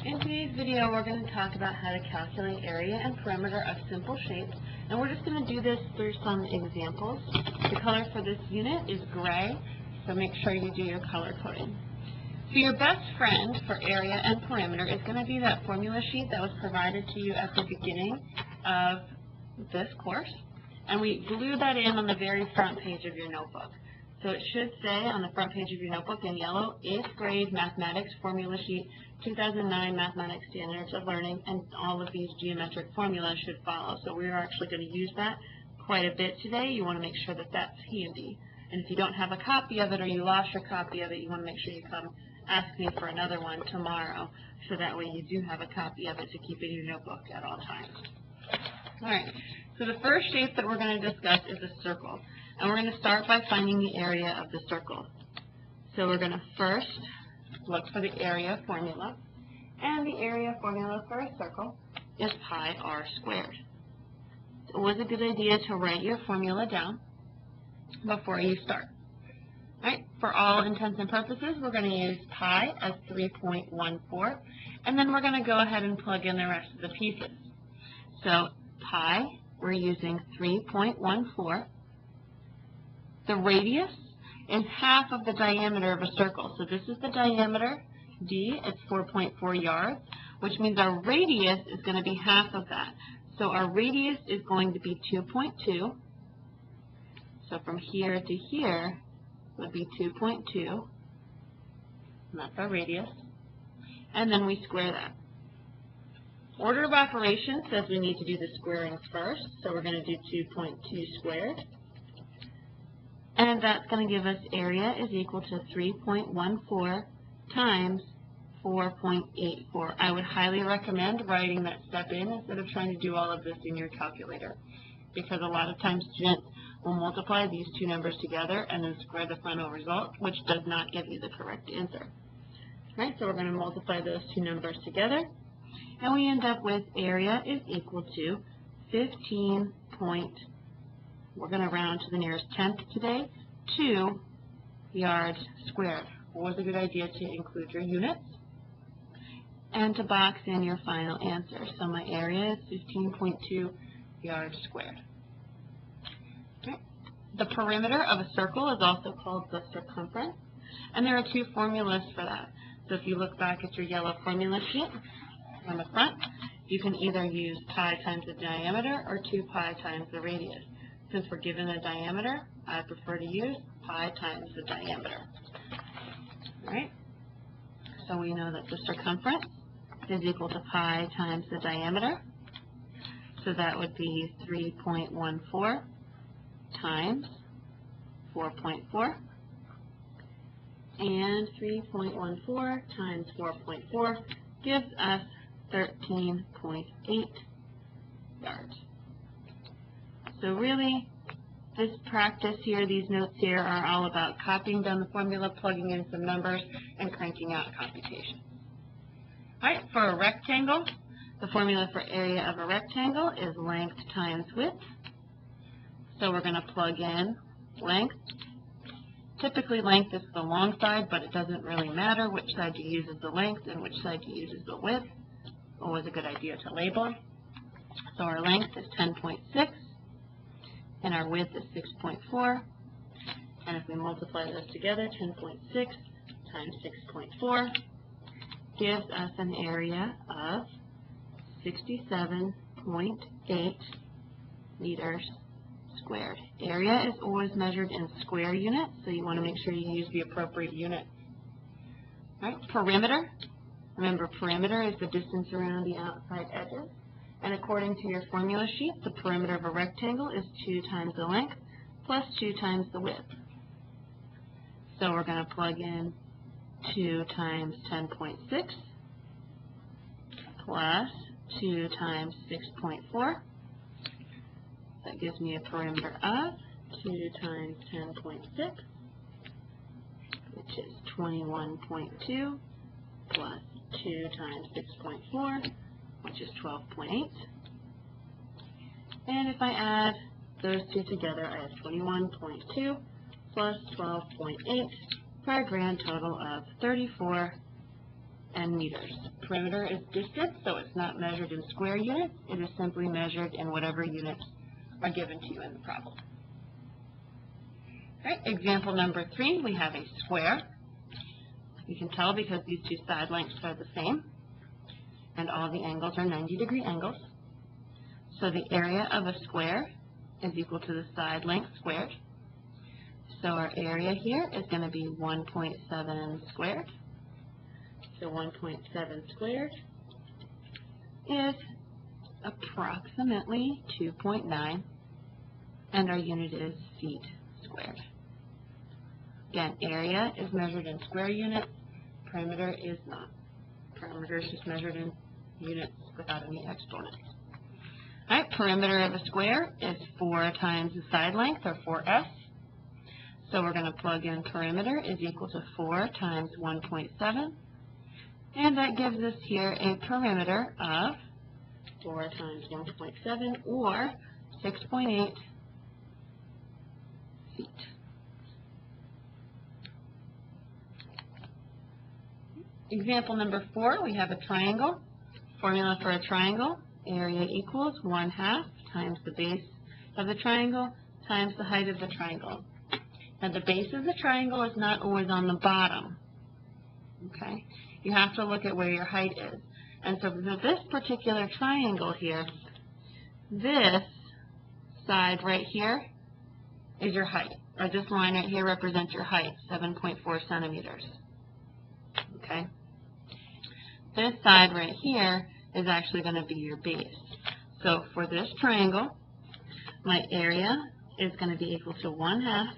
In today's video, we're going to talk about how to calculate area and perimeter of simple shapes, and we're just going to do this through some examples. The color for this unit is gray, so make sure you do your color coding. So your best friend for area and perimeter is going to be that formula sheet that was provided to you at the beginning of this course, and we glue that in on the very front page of your notebook. So it should say on the front page of your notebook in yellow, 8th grade mathematics formula sheet, 2009 mathematics standards of learning, and all of these geometric formulas should follow. So we're actually going to use that quite a bit today. You want to make sure that that's handy. And if you don't have a copy of it or you lost your copy of it, you want to make sure you come ask me for another one tomorrow, so that way you do have a copy of it to keep in your notebook at all times. All right, so the first shape that we're going to discuss is a circle. And we're going to start by finding the area of the circle. So we're going to first look for the area formula. And the area formula for a circle is pi r squared. It was a good idea to write your formula down before you start. All right, for all intents and purposes, we're going to use pi as 3.14. And then we're going to go ahead and plug in the rest of the pieces. So pi, we're using 3.14. The radius is half of the diameter of a circle. So this is the diameter, d, it's 4.4 yards, which means our radius is going to be half of that. So our radius is going to be 2.2. So from here to here would be 2.2, and that's our radius. And then we square that. Order of operations says we need to do the squaring first, so we're going to do 2.2 squared. And that's going to give us area is equal to 3.14 times 4.84. I would highly recommend writing that step in instead of trying to do all of this in your calculator, because a lot of times students will multiply these two numbers together and then square the final result, which does not give you the correct answer. All right, so we're going to multiply those two numbers together, and we end up with area is equal to 15. We're going to round to the nearest tenth today, 2 yards squared. Always a good idea to include your units and to box in your final answer. So my area is 15.2 yards squared. Okay. The perimeter of a circle is also called the circumference, and there are two formulas for that. So if you look back at your yellow formula sheet on the front, you can either use pi times the diameter or 2 pi times the radius. Since we're given a diameter, I prefer to use pi times the diameter. All right? So we know that the circumference is equal to pi times the diameter. So that would be 3.14 times 4.4. And 3.14 times 4.4 gives us 13.8 yards. So really, this practice here, these notes here, are all about copying down the formula, plugging in some numbers, and cranking out a computation. All right, for a rectangle, the formula for area of a rectangle is length times width. So we're going to plug in length. Typically, length is the long side, but it doesn't really matter which side you use as the length and which side you use as the width. Always a good idea to label. So our length is 10.6. And our width is 6.4, and if we multiply those together, 10.6 times 6.4 gives us an area of 67.8 meters squared. Area is always measured in square units, so you want to make sure you use the appropriate unit. All right, perimeter. Remember, perimeter is the distance around the outside edges. And according to your formula sheet, the perimeter of a rectangle is 2 times the length plus 2 times the width. So we're going to plug in 2 times 10.6 plus 2 times 6.4. That gives me a perimeter of 2 times 10.6, which is 21.2 plus 2 times 6.4, which is 12.8. And if I add those two together, I have 21.2 plus 12.8 for a grand total of 34 and meters. Perimeter is distance, so it's not measured in square units. It is simply measured in whatever units are given to you in the problem. All right, example number 3, we have a square. You can tell because these two side lengths are the same, and all the angles are 90-degree angles. So the area of a square is equal to the side length squared. So our area here is going to be 1.7 squared. So 1.7 squared is approximately 2.9, and our unit is feet squared. Again, area is measured in square units. Perimeter is not. Perimeter is just measured in units without any exponents. All right, perimeter of a square is 4 times the side length, or 4s. So we're going to plug in perimeter is equal to 4 times 1.7. And that gives us here a perimeter of 4 times 1.7, or 6.8 feet. Example number 4, we have a triangle. Formula for a triangle, area equals 1/2 times the base of the triangle times the height of the triangle. Now the base of the triangle is not always on the bottom. Okay? You have to look at where your height is. And so for this particular triangle here, this side right here is your height. Or this line right here represents your height, 7.4 centimeters. Okay? This side right here is actually going to be your base. So for this triangle, my area is going to be equal to 1/2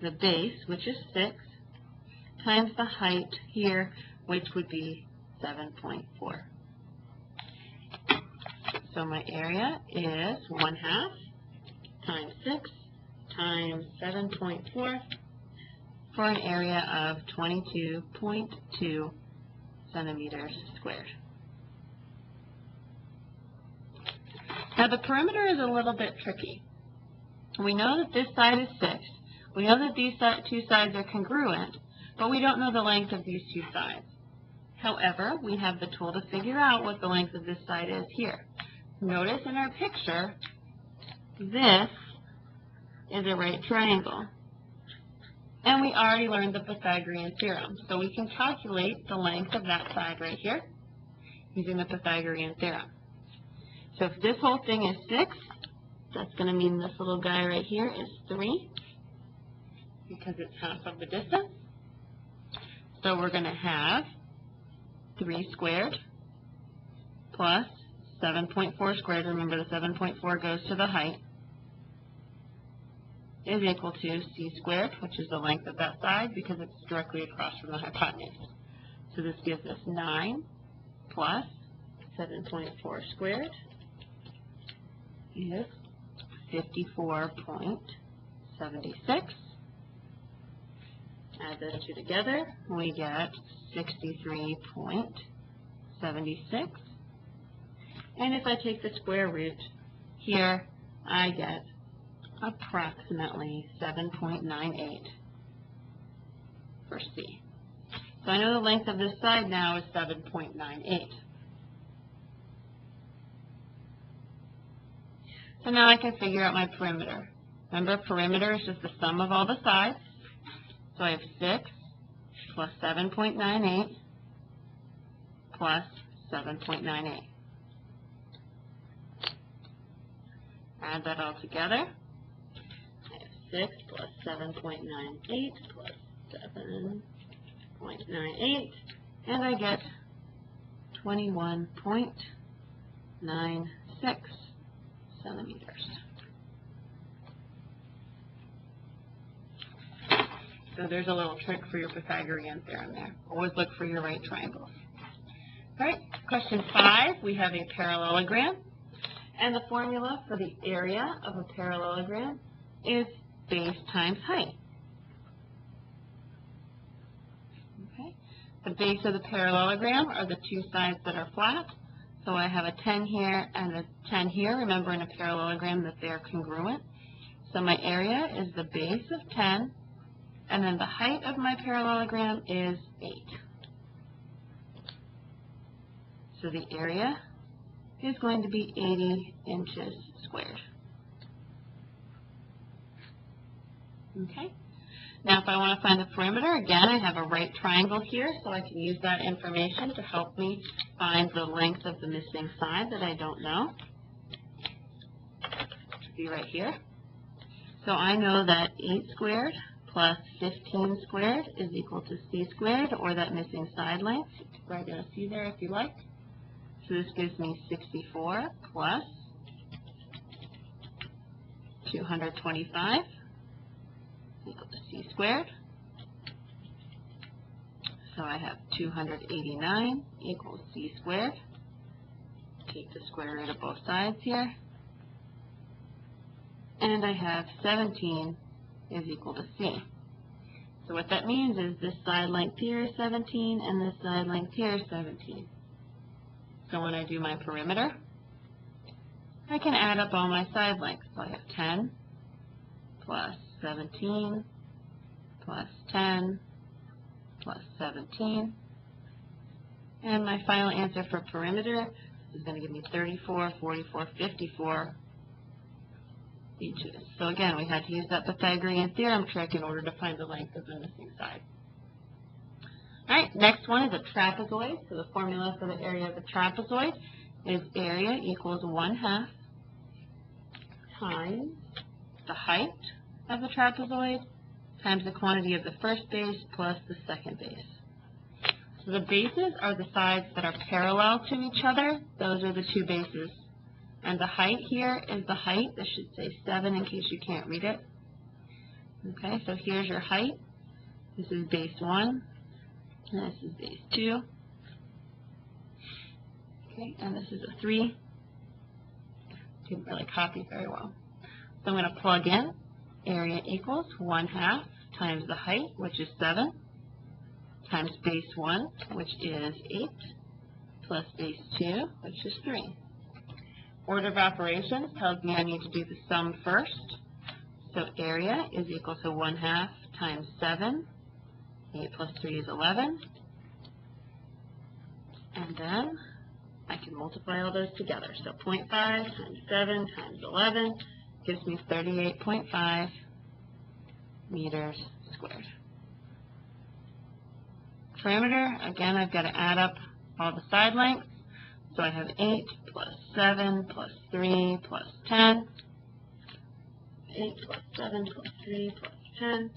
the base, which is 6, times the height here, which would be 7.4. So my area is 1/2 times 6 times 7.4 for an area of 22.2 centimeters squared. Now the perimeter is a little bit tricky. We know that this side is 6. We know that these two sides are congruent, but we don't know the length of these two sides. However, we have the tool to figure out what the length of this side is here. Notice in our picture, this is a right triangle. And we already learned the Pythagorean theorem, so we can calculate the length of that side right here using the Pythagorean theorem. So if this whole thing is 6, that's going to mean this little guy right here is 3, because it's half of the distance. So we're going to have 3 squared plus 7.4 squared. Remember, the 7.4 goes to the height, is equal to c squared, which is the length of that side because it's directly across from the hypotenuse. So this gives us 9 plus 7.4 squared is 54.76. Add those two together, we get 63.76. And if I take the square root here, I get approximately 7.98 for C. So I know the length of this side now is 7.98. So now I can figure out my perimeter. Remember, perimeter is just the sum of all the sides. So I have 6 plus 7.98 plus 7.98. Add that all together. 6 plus 7.98 plus 7.98, and I get 21.96 centimeters. So there's a little trick for your Pythagorean theorem there. Always look for your right triangles. All right, question 5, we have a parallelogram, and the formula for the area of a parallelogram is base times height. Okay. The base of the parallelogram are the two sides that are flat. So I have a 10 here and a 10 here. Remember in a parallelogram that they are congruent. So my area is the base of 10, and then the height of my parallelogram is 8. So the area is going to be 80 inches squared. Okay. Now if I want to find the perimeter, again, I have a right triangle here, so I can use that information to help me find the length of the missing side that I don't know. It should be right here. So I know that 8 squared plus 15 squared is equal to c squared, or that missing side length. Write a c there if you like. So this gives me 64 plus 225 equal to c squared. So I have 289 equals c squared. Take the square root of both sides here. And I have 17 is equal to c. So what that means is this side length here is 17 and this side length here is 17. So when I do my perimeter, I can add up all my side lengths. So I have 10 plus 17 plus 10 plus 17. And my final answer for perimeter is going to give me 34, 44, 54 inches. So again, we had to use that Pythagorean theorem trick in order to find the length of the missing side. All right, next one is a trapezoid. So the formula for the area of a trapezoid is area equals 1/2 times the height of the trapezoid times the quantity of the first base plus the second base. So the bases are the sides that are parallel to each other. Those are the two bases. And the height here is the height. This should say 7 in case you can't read it. Okay, so here's your height. This is base 1. And this is base 2. Okay, and this is a 3. Didn't really copy very well. So I'm going to plug in area equals 1/2 times the height, which is 7, times base 1, which is 8, plus base 2, which is 3. Order of operations tells me I need to do the sum first. So area is equal to 1/2 times 7. 8 plus 3 is 11. And then I can multiply all those together. So 0.5 times 7 times 11 gives me 38.5 meters squared. Perimeter, again, I've got to add up all the side lengths. So I have 8 plus 7 plus 3 plus 10. 8 plus 7 plus 3 plus 10.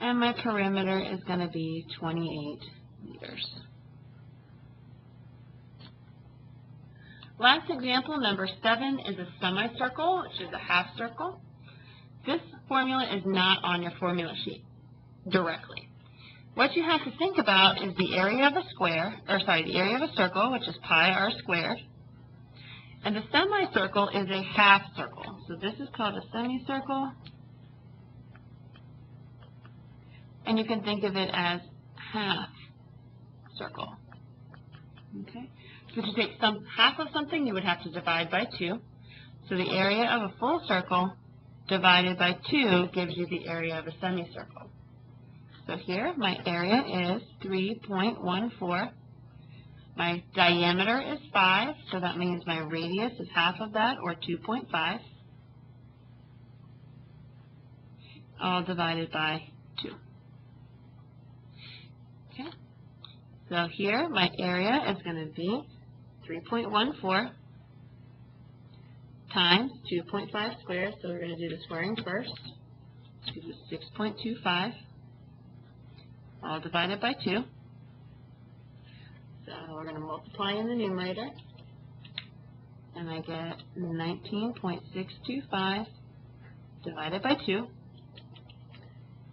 And my perimeter is going to be 28 meters. Last example, number 7, is a semicircle, which is a half circle. This formula is not on your formula sheet directly. What you have to think about is the area of a square, the area of a circle, which is pi r squared. And the semicircle is a half circle. So this is called a semicircle. And you can think of it as half circle. Okay? So to take half of something, you would have to divide by 2. So the area of a full circle divided by 2 gives you the area of a semicircle. So here, my area is 3.14. My diameter is 5, so that means my radius is half of that, or 2.5, all divided by 2. Okay. So here, my area is going to be 3.14 times 2.5 squared, so we're going to do the squaring first. This gives us 6.25, all divided by 2. So we're going to multiply in the numerator, and I get 19.625 divided by 2.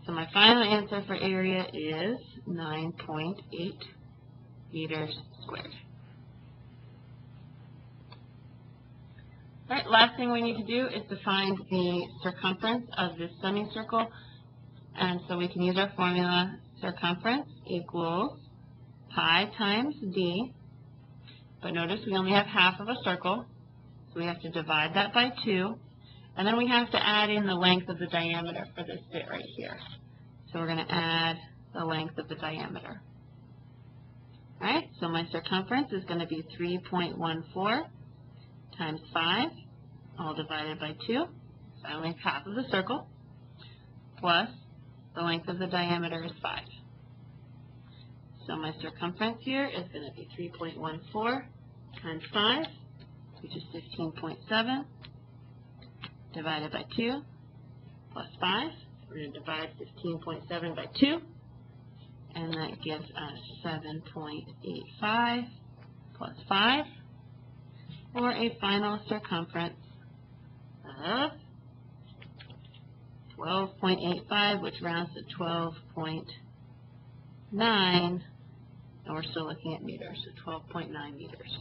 So my final answer for area is 9.8 meters squared. All right, last thing we need to do is to find the circumference of this semicircle. And so we can use our formula. Circumference equals pi times d. But notice we only have half of a circle, so we have to divide that by 2. And then we have to add in the length of the diameter for this bit right here. So we're going to add the length of the diameter. All right, so my circumference is going to be 3.14 times 5, all divided by 2, so I only have half of the circle, plus the length of the diameter is 5. So my circumference here is going to be 3.14 times 5, which is 15.7, divided by 2, plus 5. We're going to divide 15.7 by 2, and that gives us 7.85 plus 5, or a final circumference of 12.85, which rounds to 12.9, and we're still looking at meters, so 12.9 meters.